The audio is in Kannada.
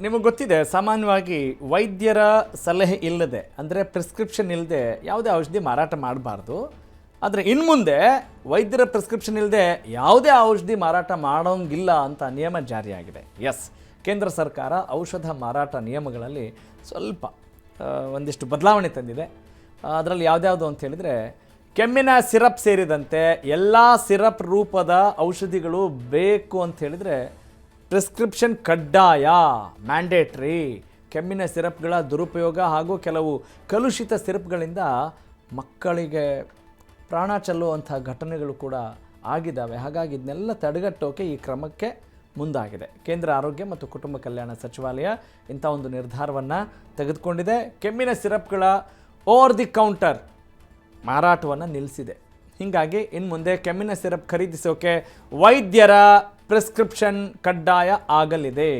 ನಿಮಗೆ ಗೊತ್ತಿದೆ, ಸಾಮಾನ್ಯವಾಗಿ ವೈದ್ಯರ ಸಲಹೆ ಇಲ್ಲದೆ ಅಂದರೆ ಪ್ರಿಸ್ಕ್ರಿಪ್ಷನ್ ಇಲ್ಲದೆ ಯಾವುದೇ ಔಷಧಿ ಮಾರಾಟ ಮಾಡಬಾರ್ದು. ಆದರೆ ಇನ್ನು ಮುಂದೆ ವೈದ್ಯರ ಪ್ರಿಸ್ಕ್ರಿಪ್ಷನ್ ಇಲ್ಲದೆ ಯಾವುದೇ ಔಷಧಿ ಮಾರಾಟ ಮಾಡೋಂಗಿಲ್ಲ ಅಂತ ನಿಯಮ ಜಾರಿಯಾಗಿದೆ. ಎಸ್, ಕೇಂದ್ರ ಸರ್ಕಾರ ಔಷಧ ಮಾರಾಟ ನಿಯಮಗಳಲ್ಲಿ ಸ್ವಲ್ಪ ಒಂದಿಷ್ಟು ಬದಲಾವಣೆ ತಂದಿದೆ. ಅದರಲ್ಲಿ ಯಾವುದ್ಯಾವುದು ಅಂತ ಹೇಳಿದರೆ, ಕೆಮ್ಮಿನ ಸಿರಪ್ ಸೇರಿದಂತೆ ಎಲ್ಲ ಸಿರಪ್ ರೂಪದ ಔಷಧಿಗಳು ಬೇಕು ಅಂತ ಹೇಳಿದರೆ ಪ್ರಿಸ್ಕ್ರಿಪ್ಷನ್ ಕಡ್ಡಾಯ, ಮ್ಯಾಂಡೇಟ್ರಿ. ಕೆಮ್ಮಿನ ಸಿರಪ್ಗಳ ದುರುಪಯೋಗ ಹಾಗೂ ಕೆಲವು ಕಲುಷಿತ ಸಿರಪ್ಗಳಿಂದ ಮಕ್ಕಳಿಗೆ ಪ್ರಾಣ ಚೆಲ್ಲುವಂಥ ಘಟನೆಗಳು ಕೂಡ ಆಗಿದ್ದಾವೆ. ಹಾಗಾಗಿ ಇದನ್ನೆಲ್ಲ ತಡೆಗಟ್ಟೋಕೆ ಈ ಕ್ರಮಕ್ಕೆ ಮುಂದಾಗಿದೆ. ಕೇಂದ್ರ ಆರೋಗ್ಯ ಮತ್ತು ಕುಟುಂಬ ಕಲ್ಯಾಣ ಸಚಿವಾಲಯ ಇಂಥ ಒಂದು ನಿರ್ಧಾರವನ್ನು ತೆಗೆದುಕೊಂಡಿದೆ. ಕೆಮ್ಮಿನ ಸಿರಪ್ಗಳ ಓವರ್ ದಿ ಕೌಂಟರ್ ಮಾರಾಟವನ್ನು ನಿಲ್ಲಿಸಿದೆ. ಹೀಗಾಗಿ ಇನ್ನು ಮುಂದೆ ಕೆಮ್ಮಿನ ಸಿರಪ್ ಖರೀದಿಸೋಕೆ ವೈದ್ಯರ ಪ್ರಿಸ್ಕ್ರಿಪ್ಷನ್ ಕಡ್ಡಾಯ ಆಗಲಿದೆ.